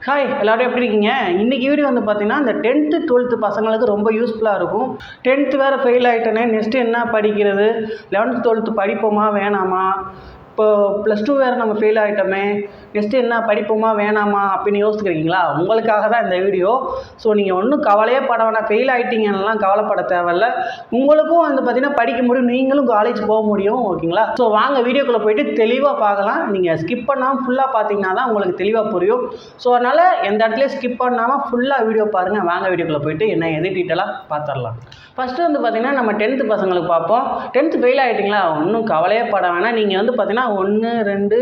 Hi எல்லோரும் எப்படி இருக்கீங்க? இன்றைக்கி வீடியோ வந்து பார்த்தீங்கன்னா இந்த 10th 12th பசங்களுக்கு ரொம்ப யூஸ்ஃபுல்லாக இருக்கும். 10th வேறு ஃபெயில் ஆகிட்டேனே, நெக்ஸ்ட்டு என்ன படிக்கிறது? 11th 12th படிப்போமா வேணாமா? இப்போ +2 வேறு நம்ம ஃபெயில் ஆகிட்டோமே, நெக்ஸ்ட்டு என்ன படிப்போமா வேணாமா அப்படின்னு யோசிச்சுருக்கீங்களா? உங்களுக்காக தான் இந்த வீடியோ. ஸோ நீங்கள் ஒன்றும் கவலையே பட வேணாம், ஃபெயில் ஆகிட்டீங்கன்னெலாம் கவலைப்பட தேவையில்ல. உங்களுக்கும் வந்து பார்த்திங்கன்னா படிக்க முடியும், நீங்களும் காலேஜ் போக முடியும். ஓகேங்களா? ஸோ வாங்க வீடியோக்குள்ளே போய்ட்டு தெளிவாக பார்க்கலாம். நீங்கள் ஸ்கிப் பண்ணாமல் ஃபுல்லாக பார்த்தீங்கன்னா தான் உங்களுக்கு தெளிவாக புரியும். ஸோ அதனால் எந்த இடத்துலையும் ஸ்கிப் பண்ணாமல் ஃபுல்லாக வீடியோ பாருங்கள். வாங்க வீடியோக்குள்ளே போய்ட்டு என்ன எது டீட்டெயிலாக பார்த்துடலாம். ஃபஸ்ட்டு வந்து பார்த்திங்கன்னா நம்ம 10th பசங்களுக்கு பார்ப்போம். 10th ஃபெயில் ஆகிட்டிங்களா, ஒன்றும் கவலையே பட வேணாம். நீங்கள் வந்து பார்த்திங்கன்னா 1 2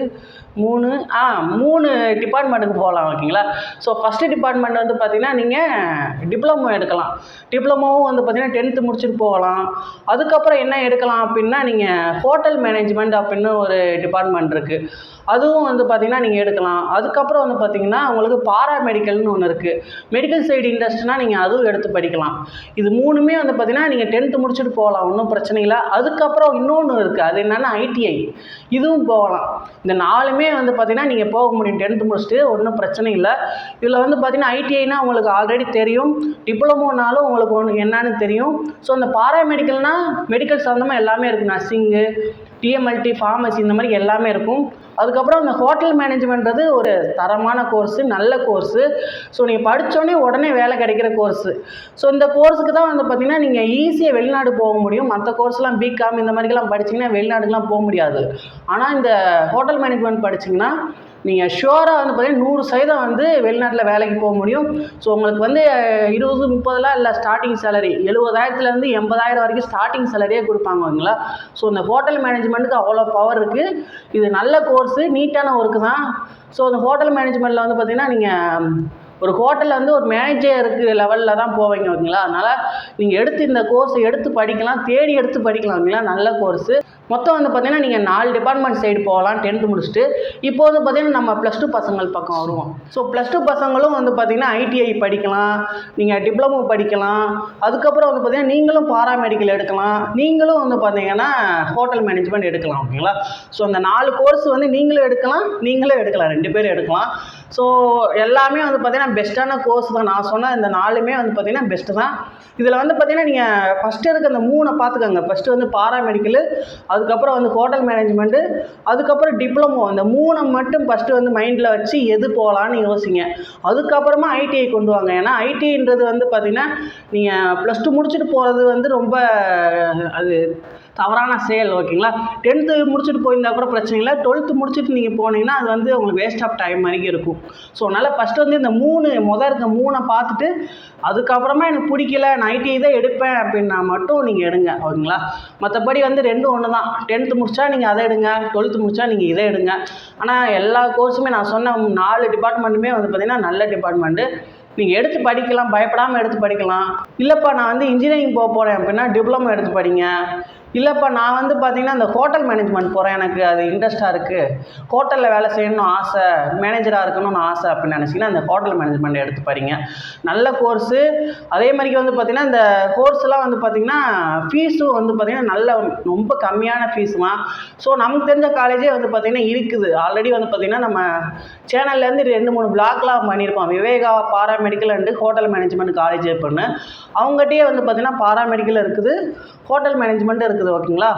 3 டிபார்ட்மெண்ட்டுக்கு போகலாம். ஓகேங்களா? ஸோ ஃபஸ்ட்டு டிபார்ட்மெண்ட் வந்து பார்த்திங்கன்னா நீங்கள் டிப்ளமோ எடுக்கலாம். டிப்ளமோவும் வந்து பார்த்திங்கன்னா 10th முடிச்சுட்டு போகலாம். அதுக்கப்புறம் என்ன எடுக்கலாம் அப்படின்னா, நீங்கள் ஹோட்டல் மேனேஜ்மெண்ட் அப்படின்னு ஒரு டிபார்ட்மெண்ட் இருக்குது, அதுவும் வந்து பார்த்திங்கன்னா நீங்கள் எடுக்கலாம். அதுக்கப்புறம் வந்து பார்த்திங்கன்னா உங்களுக்கு பாராமெடிக்கல்னு ஒன்று இருக்குது. மெடிக்கல் சைடு இன்ட்ரெஸ்ட்னால் நீங்கள் அதுவும் எடுத்து படிக்கலாம். இது மூணுமே வந்து பார்த்திங்கன்னா நீங்கள் 10th முடிச்சுட்டு போகலாம், ஒன்றும் பிரச்சனை இல்லை. அதுக்கப்புறம் இன்னொன்று இருக்குது, அது என்னென்னா ஐடிஐ, இதுவும் போகலாம். இந்த 4மே வந்து பார்த்திங்கன்னா நீங்கள் போக முடியும் 10th முடிச்சுட்டு, ஒன்றும் பிரச்சனை இல்லை. இதில் வந்து பார்த்திங்கன்னா ஐடிஐனா உங்களுக்கு ஆல்ரெடி தெரியும், டிப்ளமோனாலும் உங்களுக்கு என்னன்னு தெரியும். ஸோ அந்த பாராமெடிக்கல்னால் மெடிக்கல் சம்மந்தமாக எல்லாமே இருக்குது. நர்சிங்கு, டிஎம்எல்டி, ஃபார்மசி, இந்த மாதிரி எல்லாமே இருக்கும். அதுக்கப்புறம் அந்த ஹோட்டல் மேனேஜ்மெண்ட்றது ஒரு தரமான கோர்ஸு, நல்ல கோர்ஸு. ஸோ நீங்கள் படித்தோடனே உடனே வேலை கிடைக்கிற கோர்ஸு. ஸோ இந்த கோர்ஸுக்கு தான் வந்து பார்த்திங்கன்னா நீங்கள் ஈஸியாக வெளிநாடு போக முடியும். மற்ற கோர்ஸ்லாம் பிகாம் இந்த மாதிரிலாம் படிச்சிங்கன்னா வெளிநாடுக்கெலாம் போக முடியாது. ஆனால் இந்த ஹோட்டல் மேனேஜ்மெண்ட் படிச்சிங்கன்னா நீங்கள் ஷுவராக வந்து பார்த்திங்கன்னா 100% வந்து வெளிநாட்டில் வேலைக்கு போக முடியும். ஸோ உங்களுக்கு வந்து 20 30லாம் இல்லை, ஸ்டார்டிங் சேலரி 70,000லேருந்து 80,000 வரைக்கும் ஸ்டார்டிங் சேலரியே கொடுப்பாங்க. ஓகேங்களா? ஸோ இந்த ஹோட்டல் மேனேஜ்மெண்ட்டுக்கு அவ்வளோ பவர் இருக்குது. இது நல்ல கோர்ஸு, நீட்டான ஒர்க்கு தான். ஸோ இந்த ஹோட்டல் மேனேஜ்மெண்ட்டில் வந்து பார்த்திங்கன்னா நீங்கள் ஒரு ஹோட்டலில் வந்து ஒரு மேனேஜருக்கு லெவலில் தான் போவீங்க. ஓகேங்களா? அதனால் நீங்கள் இந்த கோர்ஸை எடுத்து படிக்கலாம், தேடி எடுத்து படிக்கலாம். ஓகேங்களா? நல்ல கோர்ஸு. மொத்தம் வந்து பார்த்திங்கன்னா நீங்கள் 4 டிபார்ட்மெண்ட் சைடு போகலாம் 10th முடிச்சுட்டு. இப்போ வந்து பார்த்திங்கன்னா நம்ம +2 பசங்கள் பக்கம் வருவோம். ஸோ +2 பசங்களும் வந்து பார்த்திங்கன்னா ஐடிஐ படிக்கலாம், நீங்கள் டிப்ளமோ படிக்கலாம். அதுக்கப்புறம் வந்து பார்த்திங்கன்னா நீங்களும் பாராமெடிக்கல் எடுக்கலாம், நீங்களும் வந்து பார்த்திங்கன்னா ஹோட்டல் மேனேஜ்மெண்ட் எடுக்கலாம். ஓகேங்களா? ஸோ அந்த 4 கோர்ஸ் வந்து நீங்களும் எடுக்கலாம், 2 பேரும் எடுக்கலாம். ஸோ எல்லாமே வந்து பார்த்திங்கன்னா பெஸ்ட்டான கோர்ஸ் தான். நான் சொன்ன இந்த 4மே வந்து பார்த்திங்கன்னா பெஸ்ட்டு தான். இதில் வந்து பார்த்திங்கன்னா நீங்கள் ஃபஸ்ட்டு இருக்க அந்த 3 பார்த்துக்கோங்க. ஃபஸ்ட்டு வந்து பாராமெடிக்கலு, அதுக்கப்புறம் வந்து ஹோட்டல் மேனேஜ்மெண்ட்டு, அதுக்கப்புறம் டிப்ளமோ. இந்த 3 மட்டும் ஃபஸ்ட்டு வந்து மைண்டில் வச்சு எது போகலான்னு யோசிங்க. அதுக்கப்புறமா ஐடிஐ கொண்டு வாங்க. ஏன்னா ஐடிஐன்றது வந்து பார்த்திங்கன்னா நீங்கள் +2 முடிச்சுட்டு போகிறது வந்து ரொம்ப அது தவறான செயல். ஓகேங்களா? 10th முடிச்சுட்டு போயிருந்தால் கூட பிரச்சனை இல்லை, 12th முடிச்சுட்டு நீங்கள் போனீங்கன்னா அது வந்து உங்களுக்கு வேஸ்ட் ஆஃப் டைம் மாதிரி இருக்கும். ஸோ அதனால் ஃபஸ்ட்டு வந்து இந்த 3 பார்த்துட்டு அதுக்கப்புறமா எனக்கு பிடிக்கல, நான் ஐடிஐ தான் எடுப்பேன் அப்படின்னா மட்டும் நீங்கள் எடுங்க. ஓகேங்களா? மற்றபடி வந்து 2 ஒன்று தான். 10th முடித்தா நீங்கள் அதை எடுங்க, 12th முடித்தா நீங்கள் இதை எடுங்க. ஆனால் எல்லா கோர்ஸுமே நான் சொன்ன 4 டிபார்ட்மெண்ட்டுமே வந்து பார்த்திங்கன்னா நல்ல டிபார்ட்மெண்ட்டு. நீங்கள் எடுத்து படிக்கலாம், பயப்படாமல் எடுத்து படிக்கலாம். இல்லைப்பா நான் வந்து இன்ஜினியரிங் போக போகிறேன் அப்படின்னா டிப்ளமோ எடுத்து படிங்க. இல்லைப்பா நான் வந்து பார்த்திங்கன்னா இந்த ஹோட்டல் மேனேஜ்மெண்ட் போகிறேன், எனக்கு அது இன்ட்ரெஸ்ட்டாக இருக்குது, ஹோட்டலில் வேலை செய்யணும்னு ஆசை, மேனேஜராக இருக்கணும்னு ஆசை அப்படின்னு நினச்சிங்கன்னா இந்த ஹோட்டல் மேனேஜ்மெண்ட் எடுத்து படிங்க. நல்ல கோர்ஸு. அதே மாதிரி வந்து பார்த்திங்கன்னா இந்த கோர்ஸ்லாம் வந்து பார்த்திங்கன்னா ஃபீஸும் வந்து பார்த்திங்கன்னா நல்ல ரொம்ப கம்மியான ஃபீஸு தான். ஸோ நமக்கு தெரிஞ்ச காலேஜே வந்து பார்த்திங்கன்னா இருக்குது. ஆல்ரெடி வந்து பார்த்திங்கன்னா நம்ம சேனல்லேருந்து 2-3 பிளாக்லாம் பண்ணியிருப்போம். Viveka paramedical and hotel management college அப்படின்னு. அவங்ககிட்டயே வந்து பார்த்திங்கன்னா பாராமெடிக்கல் இருக்குது, ஹோட்டல் மேனேஜ்மெண்ட் இருக்குது. ஓகேங்களா?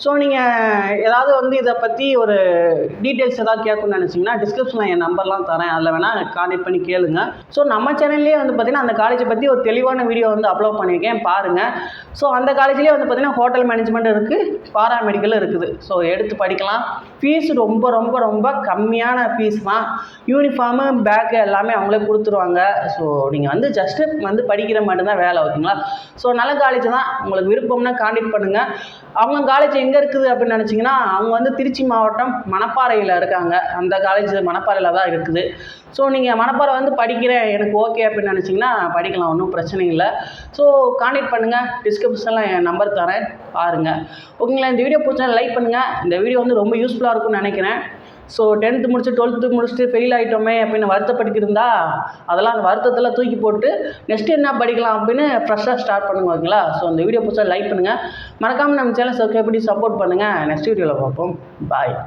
ஸோ நீங்கள் ஏதாவது வந்து இதை பற்றி ஒரு டீட்டெயில்ஸ் ஏதாவது கேட்கணும்னு நினச்சிங்கன்னா டிஸ்கிரிப்ஷனில் என் நம்பர்லாம் தரேன், அதில் வேணால் கான்டெக்ட் பண்ணி கேளுங்க. ஸோ நம்ம சேனல்லேயே வந்து பார்த்திங்கன்னா அந்த காலேஜை பற்றி ஒரு தெளிவான வீடியோ வந்து அப்லோட் பண்ணியிருக்கேன், பாருங்கள். ஸோ அந்த காலேஜ்லேயே வந்து பார்த்திங்கன்னா ஹோட்டல் மேனேஜ்மெண்ட் இருக்குது, பாராமெடிக்கல் இருக்குது. ஸோ எடுத்து படிக்கலாம். ஃபீஸ் ரொம்ப ரொம்ப ரொம்ப கம்மியான ஃபீஸ் தான். யூனிஃபார்மு, பேக்கு எல்லாமே அவங்களே கொடுத்துருவாங்க. ஸோ நீங்கள் வந்து ஜஸ்ட்டு வந்து படிக்கிற மட்டும்தான் வேலை. ஓகேங்களா? ஸோ நல்ல காலேஜ் தான். உங்களுக்கு விருப்பம்னா கான்டெக்ட் பண்ணுங்கள். அவங்க காலேஜ் எங்கே இருக்குது அப்படின்னு நினச்சிங்கன்னா அவங்க வந்து திருச்சி மாவட்டம் மணப்பாறையில் இருக்காங்க. அந்த காலேஜ் மணப்பாறையில் தான் இருக்குது. ஸோ நீங்கள் மணப்பாறை வந்து படிக்கிறேன் எனக்கு ஓகே அப்படின்னு நினச்சிங்கன்னா படிக்கலாம், ஒன்றும் பிரச்சனை இல்லை. ஸோ கான்டெக்ட் பண்ணுங்கள், டிஸ்கிரிப்ஷனில் என் நம்பர் தரேன், பாருங்கள். ஓகேங்களா? இந்த வீடியோ பிடிச்சா லைக் பண்ணுங்கள். இந்த வீடியோ வந்து ரொம்ப யூஸ்ஃபுல்லாக இருக்கும்னு நினைக்கிறேன். ஸோ 10th முடிச்சு 12th முடிச்சுட்டு ஃபெயில் ஆகிட்டோமே அப்படின்னு வருத்தப்பட்டுக்கிருந்தா அதெல்லாம் அந்த வருத்தத்தில் தூக்கி போட்டு நெக்ஸ்ட்டு என்ன படிக்கலாம் அப்படின்னு ஃப்ரெஷ்ஷாக ஸ்டார்ட் பண்ணுங்க. ஓகேங்களா? ஸோ இந்த வீடியோ பிடிச்சா லைக் பண்ணுங்கள், மறக்காமல் நம்ம சேனல் சப்ஸ்கிரைப் பண்ணி சப்போர்ட் பண்ணுங்கள். நெக்ஸ்ட் வீடியோவில் பார்ப்போம். பாய்.